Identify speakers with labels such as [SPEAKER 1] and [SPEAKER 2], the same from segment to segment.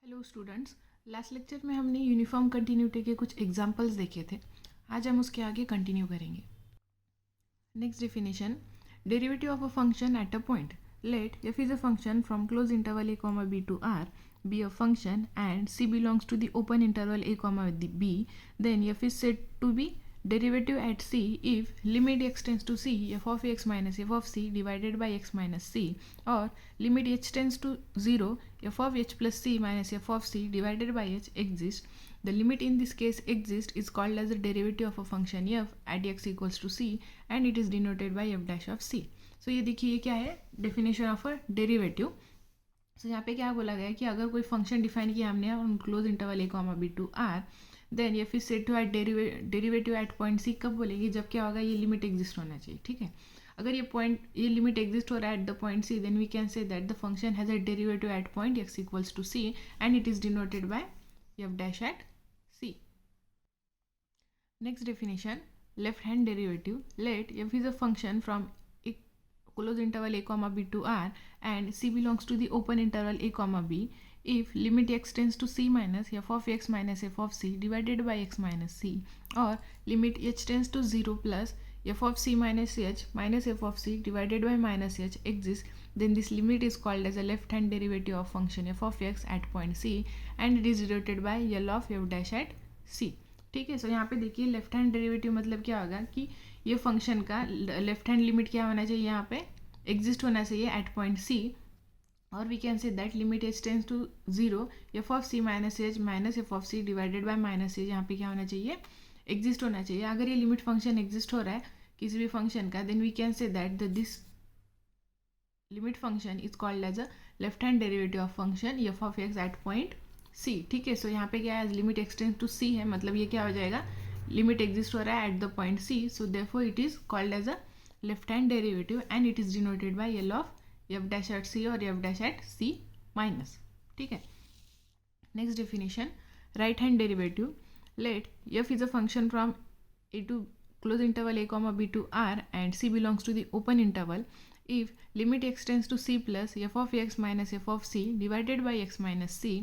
[SPEAKER 1] Hello students, last lecture में हमने uniform continuity के कुछ एग्जांपल्स देखे थे. आज हम उसके आगे कंटिन्यू करेंगे. Next definition, derivative of a function at a point. Let f is a function from closed interval a comma b to r be a function and c belongs to the open interval a comma b, then f is said to be derivative at c if limit x tends to c f of x minus f of c divided by x minus c, or limit h tends to 0 f of h plus c minus f of c divided by h exists. The limit in this case exists is called as the derivative of a function f at x equals to c and it is denoted by f dash of c. So ये देखिए ये क्या है, definition of a derivative. सो यहाँ पे क्या बोला गया है कि अगर कोई फंक्शन डिफाइन किया हमने on close interval A comma B to R, then F is said to at derivative at point C. कब बोलेंगे? जब क्या होगा, ये लिमिट एग्जिस्ट होना चाहिए. ठीक है, अगर ये लिमिट एग्जिस्ट हो रहा है at the point C, then we can say that the function has a derivative at point x equals to C and it is denoted by F dash at C. Next definition, left hand derivative. Let F is a function from close interval a comma b to r and c belongs to the open interval a comma b if limit x tends to c minus f of x minus f of c divided by x minus c, or limit h tends to 0 plus f of c minus h minus f of c divided by minus h exists, then this limit is called as a left hand derivative of function f of x at point c and it is denoted by l of f dash at c. ठीक है, so यहाँ पे देखिए left hand derivative मतलब क्या होगा कि ये फंक्शन का लेफ्ट हैंड लिमिट क्या होना चाहिए, यहाँ पे एग्जिस्ट होना चाहिए एट पॉइंट सी, और we can say that limit h tends to 0 f of c minus h minus f of c divided by minus h. यहाँ पे क्या होना चाहिए, एग्जिस्ट होना चाहिए. अगर ये लिमिट फंक्शन एग्जिस्ट हो रहा है किसी भी फंक्शन का, then we can say that this limit function is called as a left hand derivative of function f of x at point c. ठीक है, सो यहाँ पे क्या है, लिमिट एक्सटेंड टू सी है, मतलब ये क्या हो जाएगा, लिमिट एग्जिस्ट हो रहा है at the point c, so therefore it is called as a left hand derivative and it is denoted by l of f dash at c और f dash at c minus. ठीक है, next definition, right hand derivative. Let F is a function from a to close interval a comma b to r and c belongs to the open interval if limit x tends to c plus f of x minus f of c divided by x minus c,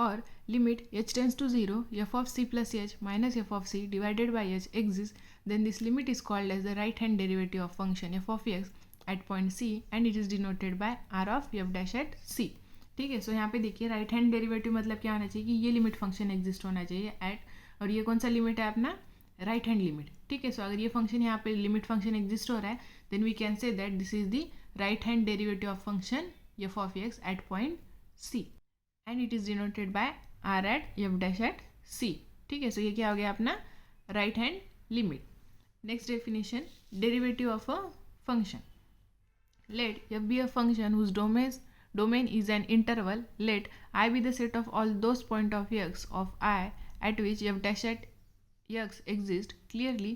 [SPEAKER 1] or limit h tends to 0 f of c plus h minus f of c divided by h exists, then this limit is called as the right hand derivative of function f of x at point c and it is denoted by r of f dash at c. ठीक है, so यहाँ पे देखिए right hand derivative मतलब क्या होना चाहिए कि ये लिमिट फंक्शन एग्जिस्ट होना चाहिए एट, और ये कौन सा लिमिट है अपना, राइट हैंड लिमिट. ठीक है, सो अगर ये फंक्शन यहाँ पे लिमिट फंक्शन एग्जिस्ट हो रहा है, then we can say that this is the right hand derivative of function f of x at point c and it is denoted by r at f dash at c. ठीक है, so ये क्या हो गया अपना right hand limit. Next definition, derivative of a function. Let f be a function whose domain is an interval. Let I be the set of all those point of x of I at which f dash at x exists. Clearly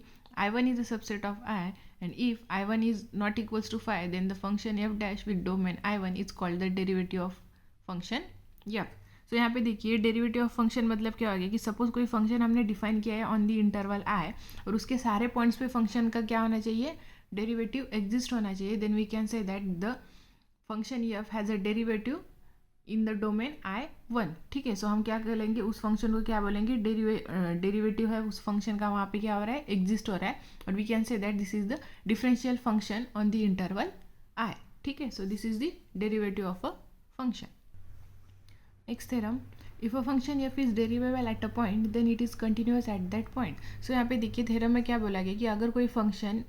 [SPEAKER 1] I1 is a subset of I, and if I1 is not equals to 5, then the function f dash with domain I1 is called the derivative of function f. So यहाँ पे देखिए derivative of function मतलब क्या हो गया कि suppose कोई function हमने डिफाइन किया है ऑन द इंटरवल आई और उसके सारे पॉइंट्स पे फंक्शन का क्या होना चाहिए, डेरिवेटिव एग्जिस्ट होना चाहिए. Then we can say that the function f has a derivative in the domain I1. ठीक है, सो हम क्या कर लेंगे, उस फंक्शन को क्या बोलेंगे, डेरिवेटिव है उस फंक्शन का, वहाँ पे क्या हो रहा है, एग्जिस्ट हो रहा है, और we can say that this is the differential function on the interval I. ठीक है, so this is the derivative of a function. Next theorem, if a function f is derivable at a point then it is continuous at that point. So यहाँ पे देखिए theorem में क्या बोला गया कि अगर कोई फंक्शन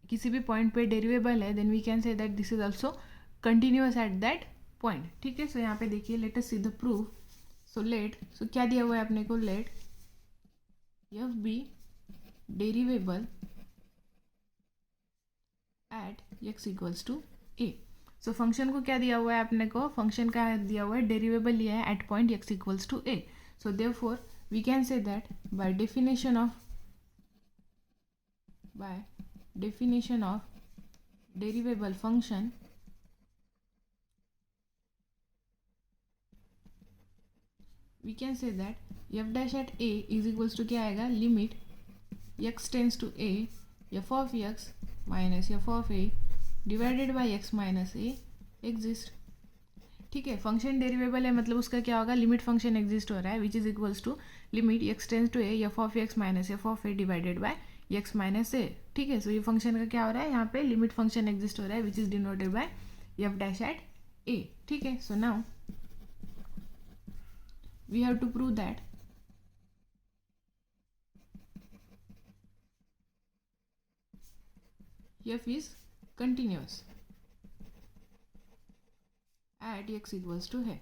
[SPEAKER 1] किसी भी पॉइंट पे डेरिवेबल है, then we can say that this is also continuous at that point. ठीक है, सो यहाँ पे देखिए let us see the proof. So क्या दिया हुआ है अपने को, let f be derivable at x equals to a. So function को क्या दिया हुआ है अपने को, फंक्शन का दिया हुआ है डेरिवेबल लिया है at point x equals to a. So therefore we can say that by definition of derivable function we can say that f dash at a is equals to क्या आएगा, limit x tends to a f of x minus f of a divided by x minus a exist. ठीक है, function डेरिवेबल है मतलब उसका क्या होगा, limit function exist हो रहा है which is equals to limit x tends to a f of x minus f of a divided by x minus a. ठीक है, सो ये फंक्शन का क्या हो रहा है, यहाँ पे लिमिट फंक्शन एग्जिस्ट हो रहा है which is denoted by F dash at a. ठीक है, so now we have to prove that f is continuous at x equals to है।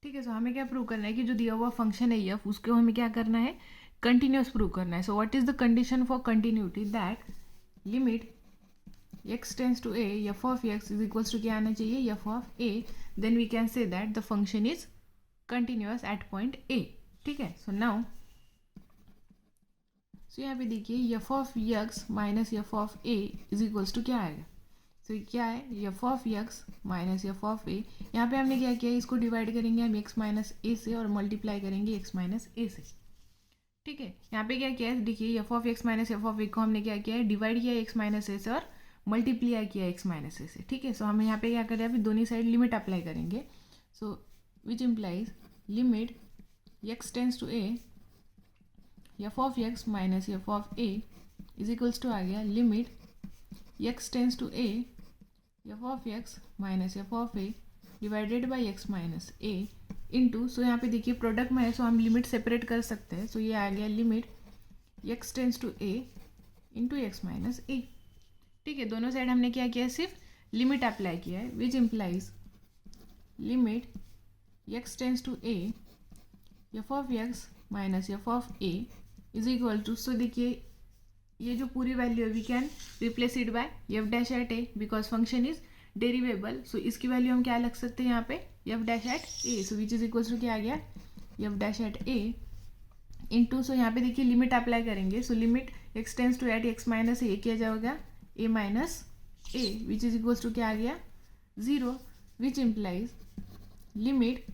[SPEAKER 1] ठीक है, सो हमें क्या प्रूव करना है कि जो दिया हुआ फंक्शन है f उसको हमें क्या करना है, कंटिन्यूस प्रूव करना है। So what is the condition for continuity, that limit x tends to a f of x is equals to क्या आना चाहिए, f of a, then we can say that the function is continuous at point a। ठीक है, so now so यहाँ पे देखिए f of x minus f of a is equals to क्या आएगा, सो क्या है f of x minus f of ए। यहाँ पे हमने क्या किया, इसको डिवाइड करेंगे हम एक्स माइनस ए से और मल्टीप्लाई करेंगे एक्स माइनस ए से। ठीक है, यहाँ पे क्या किया है, देखिए f of x minus f of a को हमने क्या किया है, डिवाइड किया एक्स माइनस ए से और मल्टीप्लाई किया एक्स माइनस ए से। ठीक है, सो हम यहाँ पे क्या करें, अभी दोनों साइड लिमिट अप्लाई करेंगे। So which implies limit x tends to a f of x minus f of a is equals to आ गया limit x tends to a f of x minus f of a divided by x minus a into, so यहाँ पे देखिए product में है so हम limit separate कर सकते हैं। सो ये आ गया limit x tends to a into x minus a. ठीक है, दोनों साइड हमने क्या किया है, सिर्फ लिमिट अप्लाई किया है which implies limit x tends to a f of x minus f of a is equal to, so देखिए ये जो पूरी वैल्यू है we can replace it by F dash at a because function is derivable. So इसकी value हम क्या लग सकते हैं यहाँ पे, f dash at a, so which is equal to क्या आ गया, f dash at a into, so यहाँ पे देखिए लिमिट अप्लाई करेंगे। So limit x tends to at x minus a किया जाएगा a minus a which is equal to क्या आ गया, zero, which implies limit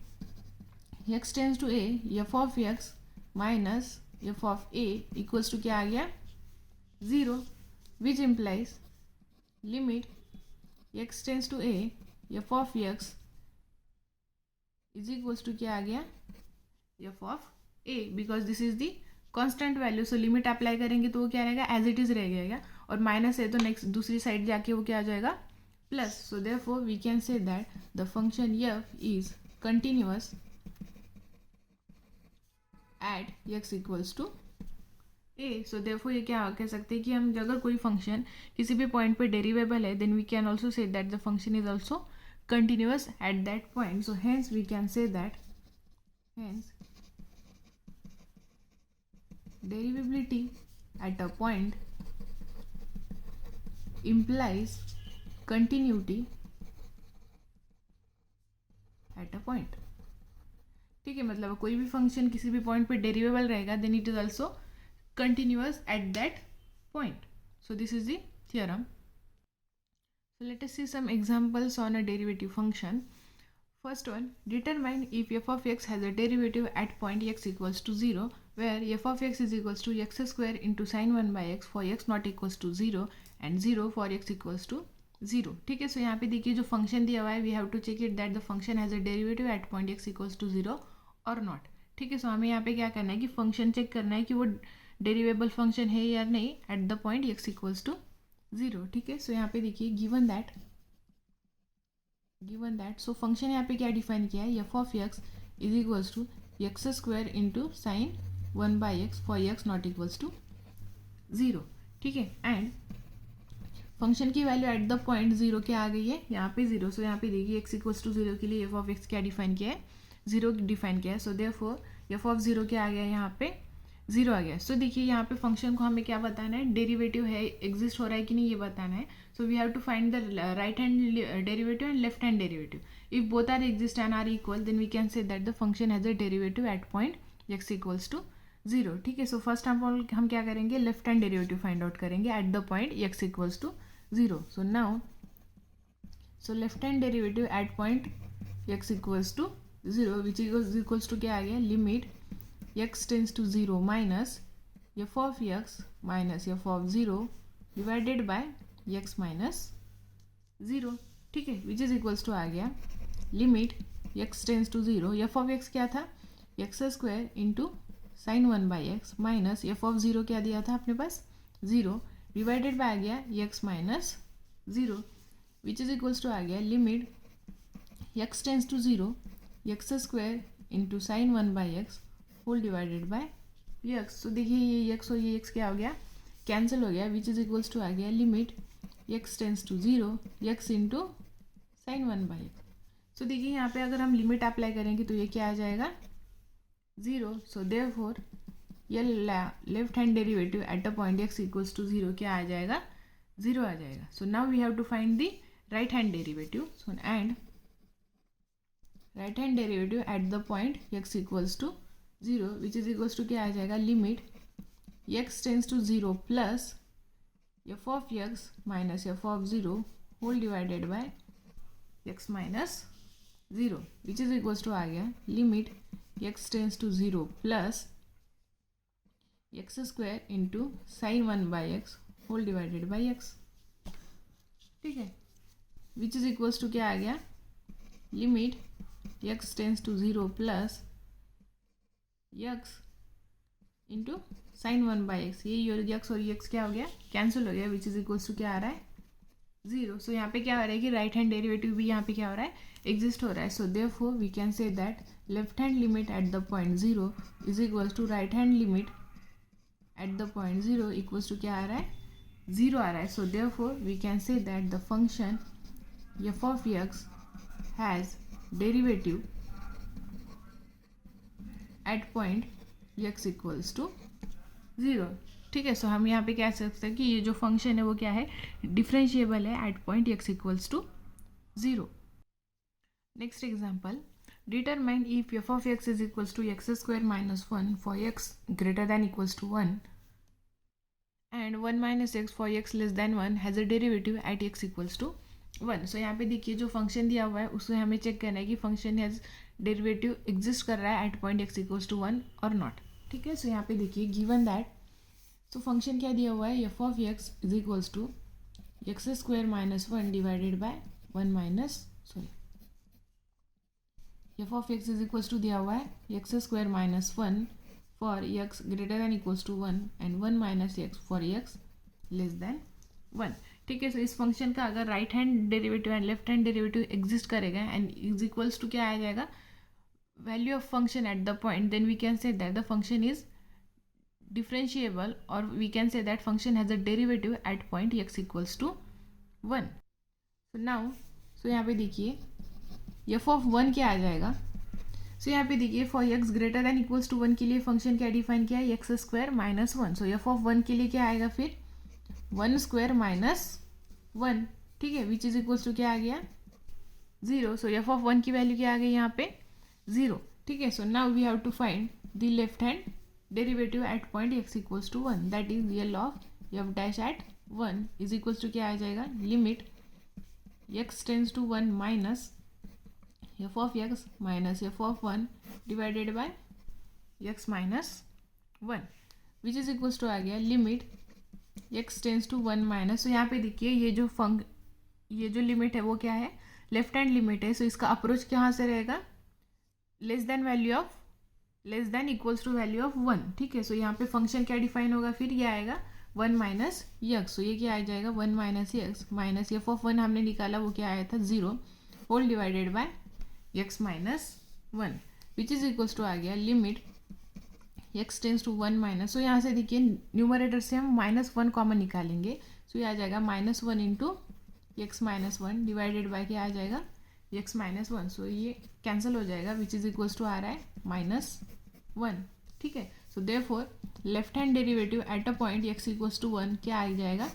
[SPEAKER 1] x tends to a f of x minus f of A equals to क्या आ गया, zero, which implies limit x tends to a f of x is equals to क्या आ गया, f of a, because this is the constant value. So limit apply करेंगे तो वो क्या रहेगा, एज इट इज रह जाएगा, और माइनस है तो नेक्स्ट दूसरी साइड जाके वो क्या आ जाएगा, plus. So therefore we can say that the function f is continuous at x equals to a. So therefore ये क्या कह सकते हैं कि हम अगर कोई फंक्शन किसी भी पॉइंट पे डेरिवेबल है then we can also say that the function is also continuous at that point. So hence we can say that hence derivability at a point implies continuity at a point। ठीक है, मतलब कोई भी function किसी भी point पे derivable रहेगा then it is also continuous at that point. So this is the theorem. So let us see some examples on a derivative function. First one, determine if f of x has a derivative at point x equals to 0 where f of x is equals to x square into sin 1 by x for x not equals to 0 and 0 for x equals to 0। ठीक है, so यहाँ पे देखिए जो function दिया हुआ है we have to check it that the function has a derivative at point x equals to 0 और नॉट। ठीक है, सो हमें यहाँ पे क्या करना है कि फंक्शन चेक करना है कि वो डेरिवेबल फंक्शन है या नहीं at the point x equals to 0। ठीक है, सो यहाँ पे देखिए गिवन दैट सो फंक्शन यहाँ पे क्या डिफाइन किया है, f of x is equals to x square into sine 1 by x for x not equals to 0। ठीक है, एंड फंक्शन की वैल्यू एट द पॉइंट 0 क्या आ गई है, यहाँ पे 0। सो यहाँ पे देखिए एक्स इक्वल्स टू 0 के लिए एफ ऑफ एक्स क्या डिफाइन किया है, 0 डिफाइन किया है। सो देयरफॉर एफ ऑफ 0 क्या आ गया है, यहाँ पे 0 आ गया। सो देखिए यहाँ पे फंक्शन को हमें क्या बताना है, डेरिवेटिव है एग्जिस्ट हो रहा है कि नहीं ये बताना है। So we have to find the right hand derivative and left hand derivative. If both are exist and are equal then we can say that the function has a derivative at point x equals to 0। ठीक है, so first हम क्या करेंगे, left hand derivative find out करेंगे at the point x equals to 0। So now so left hand derivative at point x equals to 0 which equals to क्या आ गया, limit x tends to 0 minus f of x minus f of 0 divided by x minus 0। ठीक है, which is equals to आ गया limit x tends to 0, f of x क्या था, x square into sine 1/x minus f of 0 क्या दिया था अपने पास 0, डिवाइडेड बाय आ गया x minus 0 which is equals to आ गया limit x tends to 0, x square into sine 1/x whole divided by x। तो देखिए ये x और ये x क्या हो गया, कैंसिल हो गया, विच इज इक्वल्स टू आ गया limit x tends to 0, x into sine 1/x। So देखिए यहाँ पे अगर हम लिमिट अप्लाई करेंगे तो ये क्या आ जाएगा 0। सो देयरफॉर ये left hand derivative at the point x equals to 0 क्या आ जाएगा 0 आ जाएगा। So now we have to find the right hand derivative. So and right hand derivative at the point x equals to 0 which is equals to क्या आ जाएगा limit x tends to 0 plus f of x minus f of 0 whole divided by x minus 0 which is equals to आ गया limit x tends to 0 plus x square into sine 1/x whole divided by x। ठीक है, which is equals to क्या आ गया limit x tends to 0 plus x into sine 1/x, ये x और x क्या हो गया कैंसिल हो गया, विच इज इक्वल्स टू क्या आ रहा है 0। सो यहाँ पे क्या हो रहा है कि राइट हैंड डेरिवेटिव भी यहाँ पे क्या हो रहा है एग्जिस्ट हो रहा है। So therefore we can say that left hand limit at the point 0 is equals to right hand limit at the point 0 equals to क्या आ रहा है 0 आ रहा है। So therefore we can say that the function f of x has derivative at point x equals to 0। ठीक है, so हम यहाँ पे कह सकते हैं कि ये जो फंक्शन है वो क्या है डिफरेंशिएबल है at point x equals to 0। Next example, determine if f of x is equals to x square minus 1 for x greater than equals to 1 and 1 minus x for x less than 1 has a derivative at x equals to 1। So यहाँ पे देखिए जो function दिया हुआ है उससे हमें check करना है कि फंक्शन हैज डेरिवेटिव एग्जिस्ट कर रहा है at point x equals to 1 और नॉट। ठीक है, सो यहाँ पे देखिए गिवन दैट, सो फंक्शन क्या दिया हुआ है f of x is equals to x square minus 1 divided by 1 minus f of x is equals to दिया हुआ है x square minus 1 for x greater than equals to 1 and 1 minus x for x less than 1। ठीक है, so इस function का अगर right hand derivative and left hand derivative exist करेगा and is equals to क्या आ जाएगा value of function at the point, then we can say that the function is differentiable or we can say that function has a derivative at point x equals to 1. So now, so यहाँ पे देखिए f of 1 क्या आ जाएगा, so यहाँ पे देखिए for x greater than equals to 1 के लिए फंक्शन क्या डिफाइन किया है x square minus 1। So f of 1 के लिए क्या आएगा फिर 1 स्क्वायर माइनस 1। ठीक है, विच इज इक्वल्स टू क्या आ गया 0। सो f of 1 की वैल्यू क्या आ गई यहाँ पे 0। ठीक है, so now we have to find the left hand derivative at point x equals to 1, that is L of f dash at 1 is equals to क्या आ जाएगा limit x tends to 1 minus f of x minus f of 1 divided by x minus 1 which is equals to आ गया limit x tends to 1 minus. तो यहाँ पे देखिए ये जो लिमिट है वो क्या है लेफ्ट हैंड लिमिट है। सो इसका अप्रोच कहाँ से रहेगा less than value of less than equals to value of 1। ठीक है, सो यहाँ पे फंक्शन क्या डिफाइन होगा फिर ये आएगा 1 माइनस एक्स। सो ये क्या आ जाएगा 1 minus x minus f of 1 हमने निकाला वो क्या आया था 0 whole divided by x minus 1 which is equals to आ गया limit x tends to 1 minus. So यहाँ से देखिए न्यूमरेटर से हम -1 कॉमन निकालेंगे। सो ये आ जाएगा -1 into x minus 1 divided bye क्या आ जाएगा एक्स माइनस 1। सो ये कैंसिल हो जाएगा विच इज इक्वल्स टू आ रहा है -1। ठीक है, so therefore left hand derivative at a point x equals to 1 क्या आ जाएगा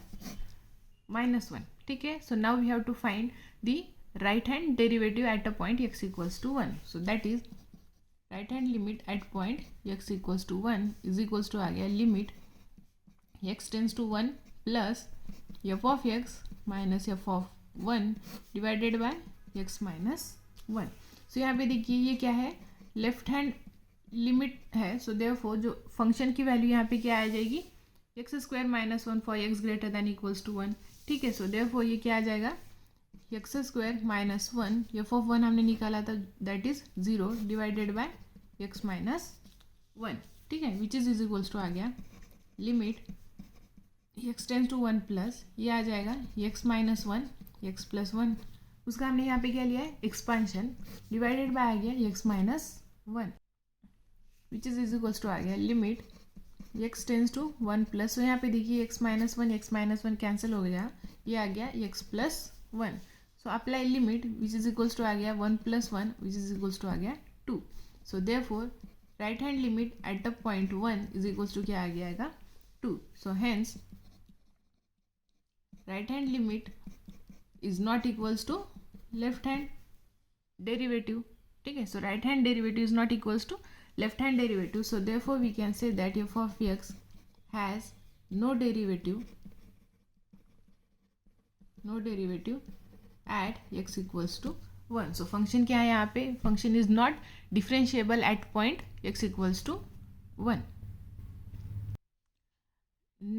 [SPEAKER 1] -1। ठीक है, so now we have to find the right hand derivative at a point x equals to 1। So that is right hand limit at point x equals to 1 is equals to आ गया limit x tends to 1 plus f of x minus f of 1 divided by x minus 1। So यहाँ पे देखिए ये क्या है left hand limit है। So therefore जो फंक्शन की वैल्यू यहाँ पे क्या आ जाएगी x square minus 1 for x greater than equals to 1। ठीक है, सो देयरफॉर ये क्या आ जाएगा x square minus 1, f of 1 हमने निकाला था, that is 0 divided by x minus 1, ठीक है, विच इज इक्वल्स टू आ गया limit x tends to 1 plus ये आ जाएगा एक्स माइनस 1 एक्स प्लस 1, उसका हमने यहाँ पे क्या लिया है एक्सपांशन, डिवाइडेड बाय आ गया x minus 1 which is equals to आ गया limit x tends to 1 plus, तो यहाँ पे देखिए एक्स माइनस वन कैंसिल हो गया, ये आ गया x plus 1, so apply limit which is equals to आ गया 1 + 1 विच इज इक्वल्स टू आ गया 2, so therefore right hand limit at the point 1 is equals to क्या आ गया 2, so hence right hand limit is not equals to left hand derivative, ठीक है, so right hand derivative is not equals to left hand derivative, so therefore we can say that f of x has no derivative at x equals to 1, so function क्या है यहाँ पे, function is not differentiable at point x equals to 1.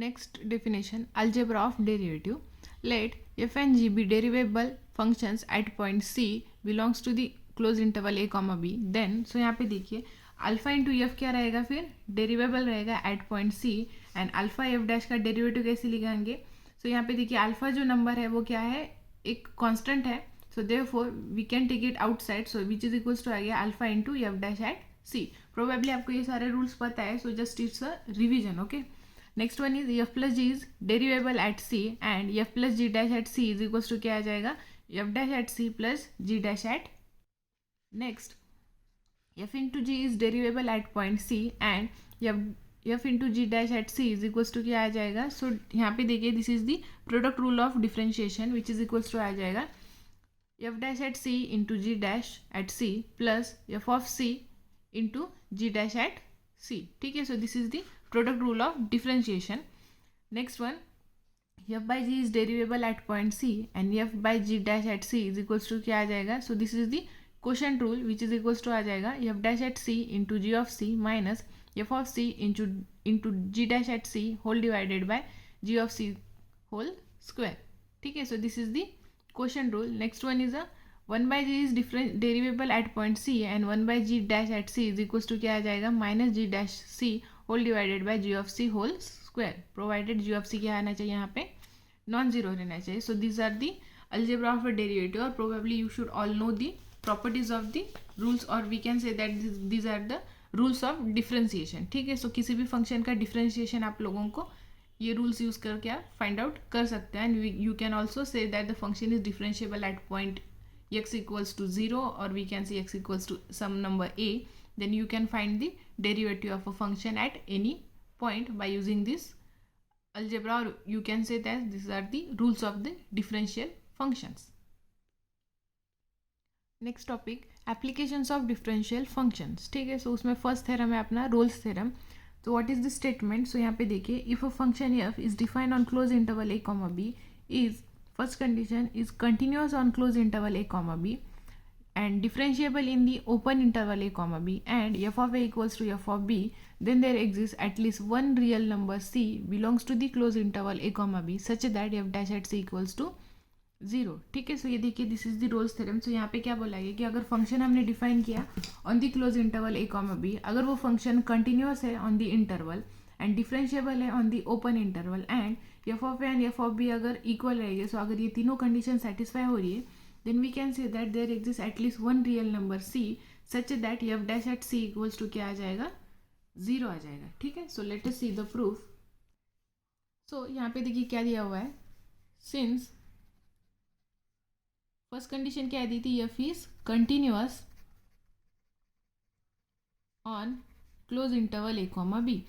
[SPEAKER 1] Next definition, algebra of derivative. Let f and g be derivable functions at point c belongs to the closed interval a comma b, then so यहाँ पे देखिए alpha into F क्या रहेगा, फिर derivable रहेगा at point c, and alpha f dash का derivative कैसे लिखेंगे, सो यहाँ पे देखिए अल्फा जो नंबर है वो क्या है, एक कांस्टेंट है, so therefore we can take it outside, so which is equals to आ गया alpha into f dash at c. Probably आपको ये सारे रूल्स पता है, so just it's a revision, okay. Next one is f plus g is derivable at c, and f plus g dash at c is equals to क्या आ जाएगा f dash at c plus g dash at. Next f into g is derivable at point c and f into g dash at c is equals to क्या आ जाएगा, सो यहाँ पे देखिए this is the product rule of differentiation which is equals to आ जाएगा f dash at c into g dash at c plus f of c into g dash at c, ठीक है, so this is the product rule of differentiation. Next one f by g is derivable at point c and f by g dash at c is equals to क्या आ जाएगा, so this is the question rule which is equals to आ जाएगा f dash at c into g of c minus f of c into g dash at c whole divided by g of c whole square, ठीक है, so this is the question rule. Next one is a 1 by g is different derivable at point c and 1 by g dash at c is equals to क्या आ जाएगा minus g dash c whole divided by g of c whole square, provided g of c क्या आना चाहिए यहाँ पे non zero रहना चाहिए. So this are the algebra of a derivative, और probably you should all know the properties of the rules, or we can say that these are the rules of differentiation, ठीक है. सो किसी भी function का differentiation आप लोगों को ये रूल्स यूज करके आप फाइंड आउट कर सकते हैं, and you can also say that the function is differentiable at point x equals to 0, और we can see x equals to some number a, then you can find the derivative of a function at any point by using this algebra, or you can say that these are the rules of the differential functions. Next topic applications of differential functions, ठीक है, so उसमें first theorem है अपना Rolle's theorem. तो what is the statement, so यहाँ पे देखिए if a function f is defined on close interval A comma b is first condition is continuous on close interval A comma b and differentiable in the open interval a comma b, and f of a equals to f of b, then there exists at least one real number c belongs to the closed interval a comma b such that f dash at c equals to 0, ठीक है. So ये देखिए this is the Rolle's theorem. So यहाँ पे क्या बोला गया कि अगर फंक्शन हमने डिफाइन किया on the close interval A comma b, अगर वो फंक्शन कंटिन्यूअस है on the interval and differentiable है on the open interval, and F of a and F of b अगर इक्वल रहेगी, सो अगर ये तीनों कंडीशन सेटिस्फाई हो रही है, then we can say that there exists at least one real number c such that f dash at c equals to क्या आ जाएगा 0 आ जाएगा, ठीक है. So let us see the proof. So यहाँ पे देखिए क्या दिया हुआ है, सिंस फर्स्ट कंडीशन क्या दी थी, f is continuous on close interval A comma b,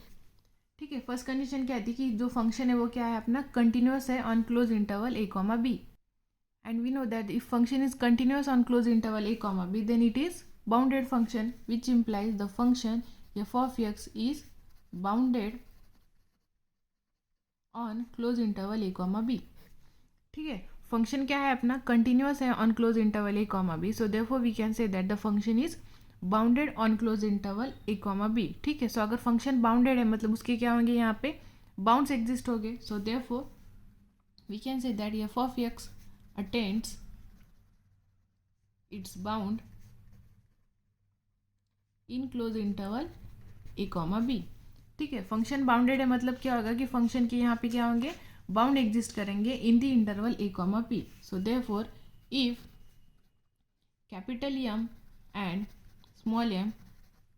[SPEAKER 1] ठीक है. फर्स्ट कंडीशन क्या थी कि जो फंक्शन है वो क्या है अपना कंटिन्यूअस है on close interval A comma b. And we know that if function is continuous on closed interval a comma b, then it is bounded function, which implies the function f of x is bounded on closed interval a comma b, ठीक है. Function क्या है अपना continuous है on close interval A comma b, so therefore we can say that the function is bounded on close interval A comma b, ठीक है. सो अगर function bounded है मतलब उसके क्या होंगे यहाँ पे बाउंड्स एग्जिस्ट होंगे, so therefore we can say that f of x attains its bound in close interval A comma b. ठीक है, फंक्शन बाउंडेड है मतलब क्या होगा कि फंक्शन के यहाँ पे क्या होंगे, बाउंड एग्जिस्ट करेंगे in the interval A comma b. So therefore if capital M and small m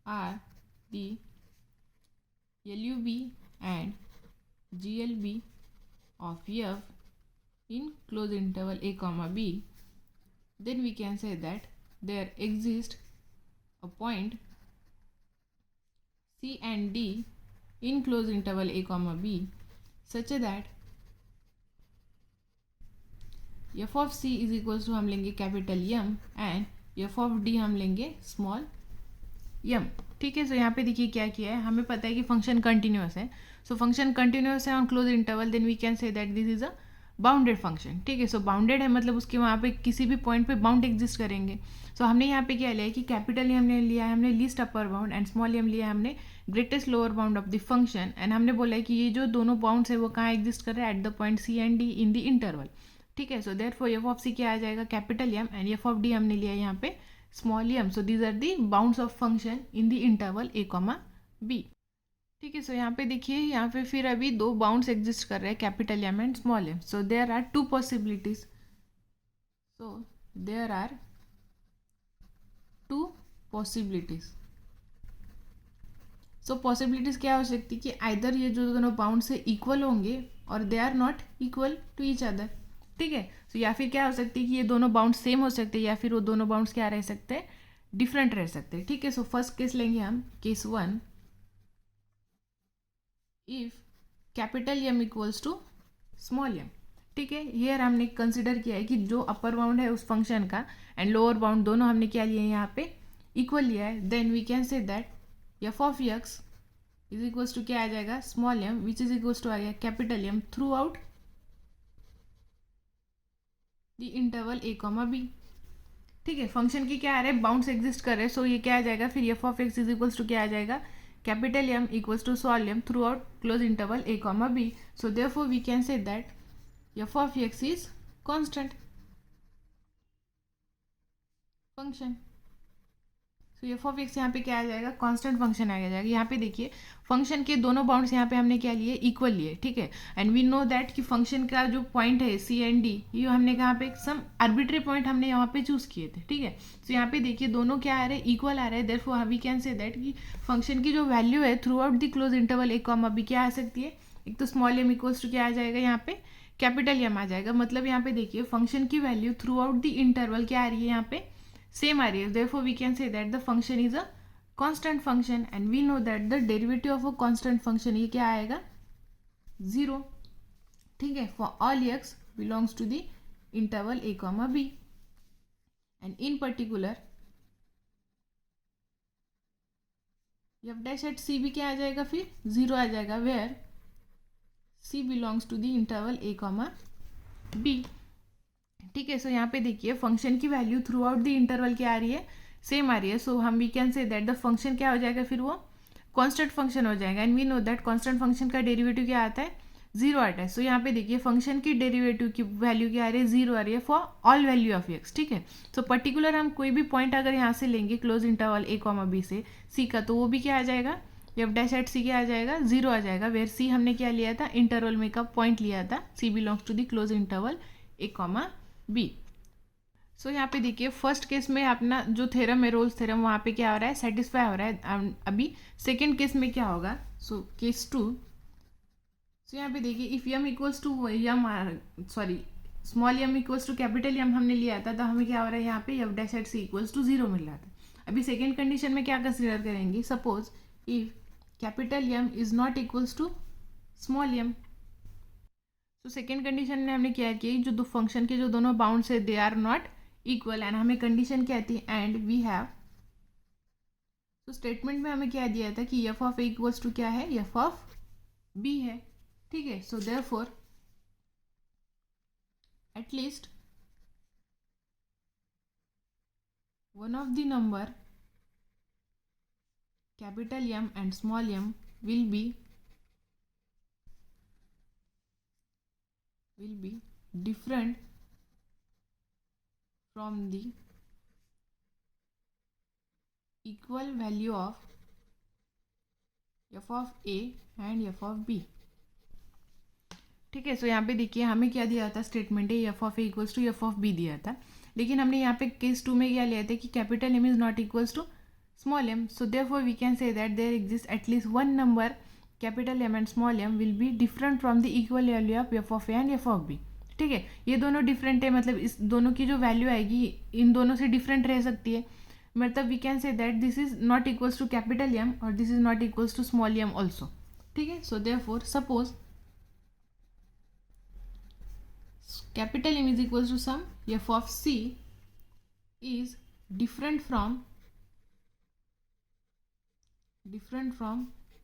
[SPEAKER 1] are the LUB and GLB of F in close interval a comma b, then we can say that there exists a point C and D in close interval a comma b such that f of c is equals to हम लेंगे capital M and f of D हम लेंगे small m। ठीक है, so यहाँ पे देखिए क्या किया है, हमें पता है कि फंक्शन कंटिन्यूस है। सो फंक्शन कंटिन्यूस है on close interval, then we can say that this is a bounded function. ठीक है, सो बाउंडेड है मतलब उसके वहाँ पे किसी भी पॉइंट पे बाउंड एग्जिस्ट करेंगे। सो हमने यहाँ पे क्या लिया है कि कैपिटल हमने लिया है हमने least upper bound and small m लिया है हमने greatest lower bound of the function, and हमने बोला है कि ये जो दोनों बाउंड्स है वो कहाँ एग्जिस्ट कर रहे हैं, at the point c and d in the interval. ठीक है, so therefore f of c क्या आ जाएगा, capital M, and F of d हमने लिया है यहाँ पे small m. So these are the bounds of function in the interval A comma b. ठीक है, सो यहाँ पे देखिए यहाँ पे फिर अभी दो बाउंड्स एग्जिस्ट कर रहे हैं capital M and small m. So there are two possibilities, so there are two possibilities. So possibilities क्या हो सकती है कि आइदर ये जो दोनों बाउंड से इक्वल होंगे और they are not equal to each other. ठीक है, सो या फिर क्या हो सकती है कि ये दोनों बाउंड सेम हो सकते हैं या फिर वो दोनों बाउंड्स क्या रह सकते हैं, डिफरेंट रह सकते हैं। ठीक है, सो फर्स्ट केस लेंगे हम, case 1, if capital M equals to small m. ठीक है, हियर हमने कंसिडर किया है कि जो अपर बाउंड है उस फंक्शन का एंड लोअर बाउंड दोनों हमने क्या लिया है यहाँ पे इक्वल लिया है, then we can say that f of x is equals to क्या आ जाएगा, small m which is equals to आ गया capital M throughout the interval A comma b. ठीक है, फंक्शन की क्या आ रहा है, बाउंड्स एग्जिस्ट कर रहे हैं, सो ये क्या आ जाएगा फिर f of x is equals to क्या आ जाएगा, capital M equals to small m throughout close interval A comma b. So therefore we can say that f of x is constant function. So f of x यहाँ पे क्या आ जाएगा, constant function आ जाएगा। यहाँ पे देखिए function के दोनों बाउंड्स यहाँ पे हमने क्या लिए, इक्वल लिए। ठीक है, एंड वी नो दैट कि फंक्शन का जो पॉइंट है सी एंड डी, ये हमने कहाँ पे सम आर्बिट्री पॉइंट हमने यहाँ पे चूज किए थे। ठीक है, सो यहाँ पे देखिए दोनों क्या आ रहे हैं, इक्वल आ रहे हैं, therefore we can say that कि फंक्शन की जो वैल्यू है throughout the close interval A comma b क्या आ सकती है, एक तो स्मॉल एम इक्वल्स टू क्या आ जाएगा, यहाँ पे कैपिटल एम आ जाएगा। मतलब यहाँ पे देखिए फंक्शन की value through out the interval क्या आ रही है, यहाँ पे सेम आ रही है, therefore we can say that the function is a constant function and we know that the derivative of a constant function ये क्या आएगा, 0। ठीक है, for all x belongs to the interval a comma b and in particular f dash at c भी क्या आ जाएगा, फिर 0 आ जाएगा, where c belongs to the interval a comma b। ठीक है, सो यहाँ पे देखिए फंक्शन की value through out the interval क्या आ रही है, सेम आ रही है। सो हम we can say that the function क्या हो जाएगा, फिर वो कांस्टेंट फंक्शन हो जाएगा, and we know that constant function का डेरिवेटिव क्या आता है, 0 आता है। सो यहाँ पे देखिए फंक्शन की डेरिवेटिव की वैल्यू क्या आ रही है, 0 आ रही है for all value of x. ठीक है, सो पर्टिकुलर हम कोई भी पॉइंट अगर यहाँ से लेंगे क्लोज इंटरवल ए कॉमा बी से सी का, तो वो भी क्या आ जाएगा, एफ डैश एट सी क्या आ जाएगा, 0 आ जाएगा, वेयर सी हमने क्या लिया था, इंटरवल में का पॉइंट लिया था, c belongs to the close interval A comma b. So यहाँ पे देखिए फर्स्ट केस में अपना जो थ्योरम है, रोल्स थ्योरम, वहाँ पे क्या हो रहा है, सेटिस्फाई हो रहा है। अभी सेकेंड केस में क्या होगा, सो केस 2। सो यहाँ पे देखिए if M equals to M, sorry small m equals to capital M हमने लिया था, तो हमें क्या हो रहा है यहाँ पे f dash at c equals to 0 मिल रहा था। अभी सेकेंड कंडीशन में क्या कंसिडर करेंगे, suppose if capital M is not equals to small m. तो सेकेंड कंडीशन में हमने क्या किया, जो दो फंक्शन के जो दोनों बाउंड्स है they are not equal, and हमें कंडीशन क्या थी, एंड वी हैव, तो स्टेटमेंट में हमें क्या दिया था कि f of A equals to क्या है, एफ ऑफ बी है। ठीक है, so therefore at least one of the number capital M and small m will be different from the equal value of f of a and F of b. ठीक है, so यहाँ पे देखिए हमें क्या दिया था स्टेटमेंट है f of A equals to F of b दिया था, लेकिन हमने यहाँ पे केस 2 में क्या लिया था कि capital M is not equals to small m, so therefore we can say that there exist at least one number capital M and small m will be different from the equal value of f of a and F of b. ठीक है, ये दोनों different है, मतलब इस दोनों की जो वैल्यू आएगी इन दोनों से डिफरेंट रह सकती है, मतलब we can say that this is not equals to capital M और this is not equals to small m also. ठीक है, so therefore suppose capital M is equals to sum f of c is different from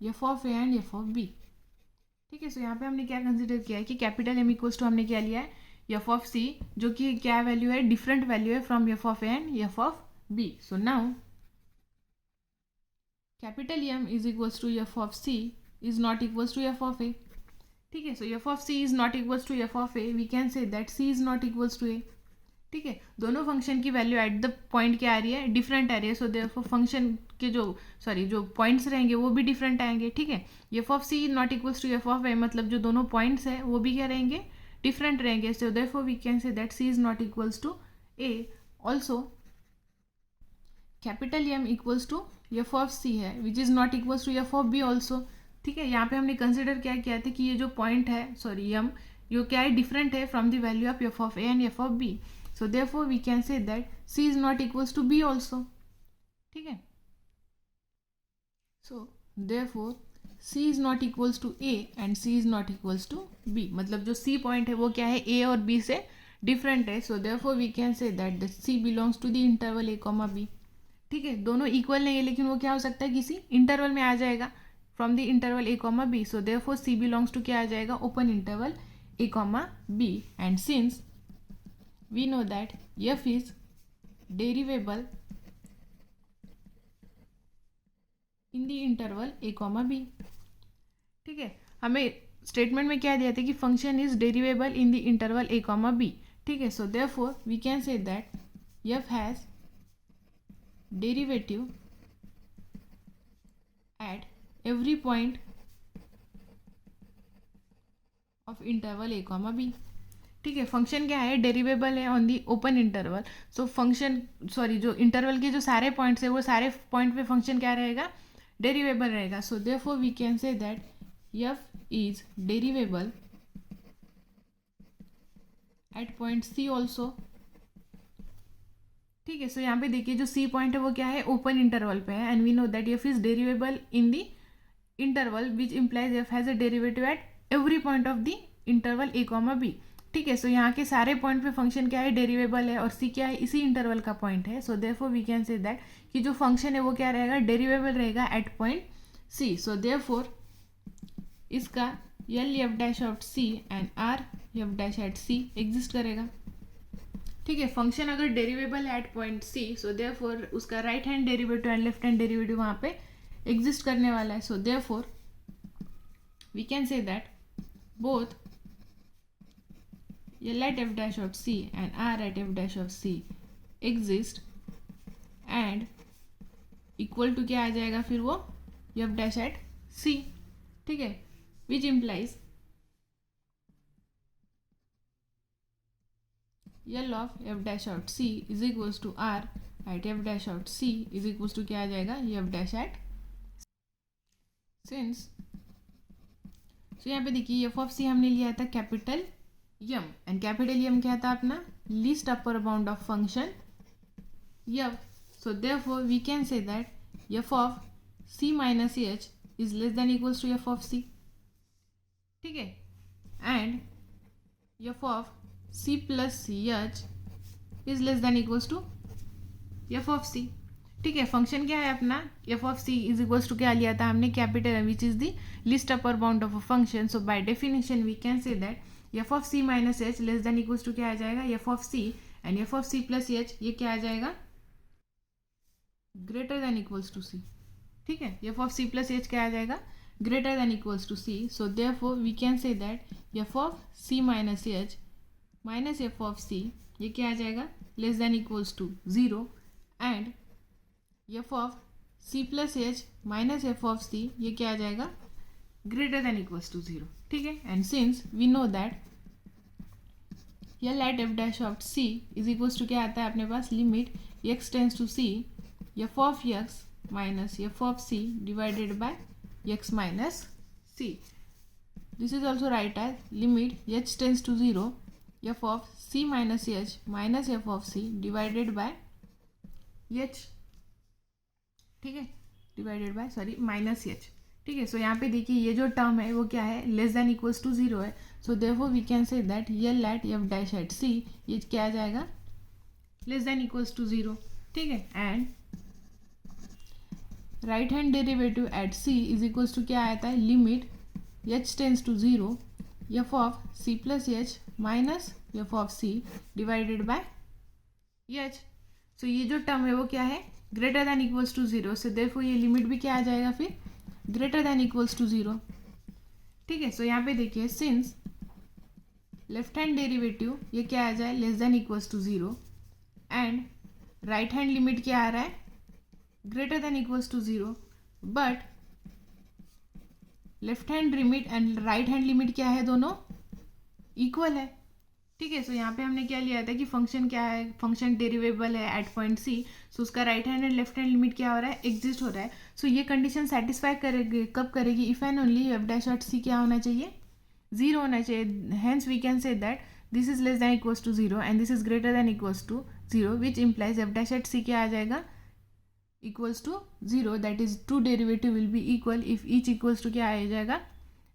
[SPEAKER 1] f of a and f of b। ठीक है, so यहाँ पे हमने क्या consider किया है कि कैपिटल M इक्वल्स टू हमने क्या लिया है f of c, जो कि क्या वैल्यू है, डिफरेंट वैल्यू है from f of a and f of b। So now capital M is equals to f of c is not equals to f of a। ठीक है, so f of c is not equals to F of a, we can say that c is not equals to a. ठीक है, दोनों function की value at the point क्या आ रही है, different आ रही है, सो देयरफॉर फंक्शन के जो पॉइंट्स रहेंगे वो भी डिफरेंट आएंगे। ठीक है, f of c not equals to F of a, मतलब जो दोनों पॉइंट्स है वो भी क्या रहेंगे, डिफरेंट रहेंगे, so therefore we can say that c is not equals to a. Also capital M equals to F of c है which is not equals to F of b also. ठीक है, यहाँ पे हमने कंसिडर क्या किया था कि ये जो पॉइंट है, सॉरी एम, जो क्या है, डिफरेंट है from the value of f of a and F of b, so therefore we can say that c is not equals to b also. ठीक है, so therefore c is not equals to a and c is not equals to b, मतलब जो C point है वो क्या है, ए और B से डिफरेंट है, so therefore we can say that the c belongs to the interval A comma b. ठीक है, दोनों इक्वल नहीं है, लेकिन वो क्या हो सकता है, किसी इंटरवल में आ जाएगा from the interval a comma b, so therefore c belongs to क्या आ जाएगा, open interval a comma b, and since we know that f is derivable in the interval a comma b। ठीक है, हमें statement में क्या दिया था कि function is derivable in the interval a comma b। ठीक है, so therefore we can say that f has derivative at every point of interval a comma b। ठीक है, फंक्शन क्या है, डेरिवेबल है on the open interval, so function जो interval के जो सारे पॉइंट्स है वो सारे पॉइंट पे फंक्शन क्या रहेगा, डेरिवेबल रहेगा, so therefore we can say that f is derivable at point c also. ठीक है, सो यहाँ पे देखिए जो सी पॉइंट है वो क्या है, ओपन इंटरवल पे है, and we know that f is derivable in the interval which implies f has a derivative at every point of the interval A comma b. ठीक है, सो यहाँ के सारे पॉइंट पे फंक्शन क्या है, डेरिवेबल है, और सी क्या है, इसी इंटरवल का पॉइंट है, so therefore we can say that कि जो फंक्शन है वो क्या रहेगा, डेरिवेबल रहेगा at point c, so therefore इसका L f dash of c and R f dash at c exist करेगा। ठीक है, फंक्शन अगर डेरिवेबल है at point c, so therefore उसका right hand derivative and left hand derivative वहाँ पे exist करने वाला है, so therefore we can say that both L at f dash of c and R at f dash of c exist and equal to क्या आ जाएगा फिर वो f dash at c। ठीक है, which implies L of f dash out c is equals to R at f dash out c is equals to क्या आ जाएगा, f dash at since, so यहाँ पे देखिए f of c हमने लिया था capital M, and capital M क्या था अपना, least upper bound of function f, so therefore we can say that f of c minus h is less than equals to F of c. ठीक है, and F of c plus h is less than equals to F of c. ठीक है, function क्या है अपना, f of c is equals to क्या लिया था हमने, capital which is the least upper bound of a function, so by definition we can say that f of c minus h less than equals to क्या आ जाएगा, f of c, and F of c plus h ये क्या आ जाएगा, greater than equals to c. ठीक है, f of c plus h क्या आ जाएगा, greater than equals to c, so therefore we can say that f of c minus h minus f of c ये क्या आ जाएगा, less than equals to 0, and F of c plus h minus f of c, ये क्या आ जाएगा, greater than equals to 0, ठीक है। And since we know that L at f dash of c is equals to क्या आता है अपने पास, limit x tends to c f of x minus f of c divided by x minus c. This is also right as limit h tends to 0 f of c minus h minus f of c divided by h, ठीक है, divided by sorry minus H, ठीक है. So यहाँ पे देखिए ये जो term है वो क्या है, लेस देन इक्वल्स टू 0 है. So therefore we can say that L at f dash at c, ये क्या आ जाएगा, लेस देन इक्वल्स टू 0, ठीक है. And right hand derivative at c is equals to क्या आता है, limit h tends to 0 f of c plus h minus f of c divided by h. So ये जो टर्म है वो क्या है, greater than equals to 0. So therefore ये लिमिट भी क्या आ जाएगा फिर, ग्रेटर दैन इक्वल्स टू 0, ठीक है. सो यहाँ पे देखिए सिंस लेफ्ट हैंड डेरिवेटिव ये क्या आ जाए, less than equals to 0 and right hand limit क्या आ रहा है, greater than equals to 0, but left hand limit and right hand limit क्या है, दोनों इक्वल है, ठीक है. सो यहाँ पे हमने क्या लिया था कि फंक्शन क्या है, फंक्शन डेरिवेबल है एट पॉइंट सी. सो उसका right hand and left hand limit क्या हो रहा है, एग्जिस्ट हो रहा है. सो ये कंडीशन सेटिस्फाई करेगी कब करेगी, if and only f dash dot c क्या होना चाहिए, 0 होना चाहिए. Hence we can say that this is less than equals to 0 and this is greater than equals to 0, which implies f dash dot c क्या आ जाएगा, equals to 0. That is two derivative will be equal if each equals to क्या आ जाएगा,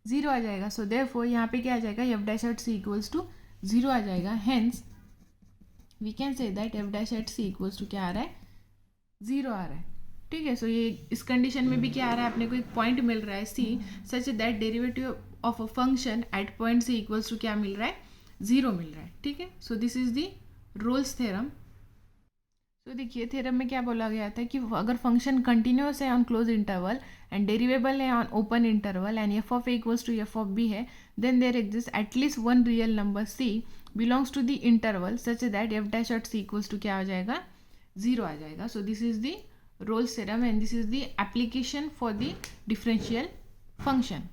[SPEAKER 1] 0 आ जाएगा. So therefore यहाँ पे क्या आ जाएगा, f dash at c equals to 0 आ जाएगा. Hence we can say that F dash at c equals to क्या आ रहा है, 0 आ रहा है, ठीक है. सो ये इस कंडीशन में भी क्या आ रहा है, अपने को एक पॉइंट मिल रहा है c, such that derivative of a function at point c equals to क्या मिल रहा है, 0 मिल रहा है, ठीक है. So this is the Rolle's theorem. तो देखिए थ्योरम में क्या बोला गया था कि अगर फंक्शन कंटिन्यूअस है on close interval and derivable है on open interval and F of A equals to F of B है, then there exist at least one real number C belongs to the interval such that F dash dot C equals to क्या आ जाएगा, 0 आ जाएगा. So this is the Rolle's theorem and this is the application for the differential function.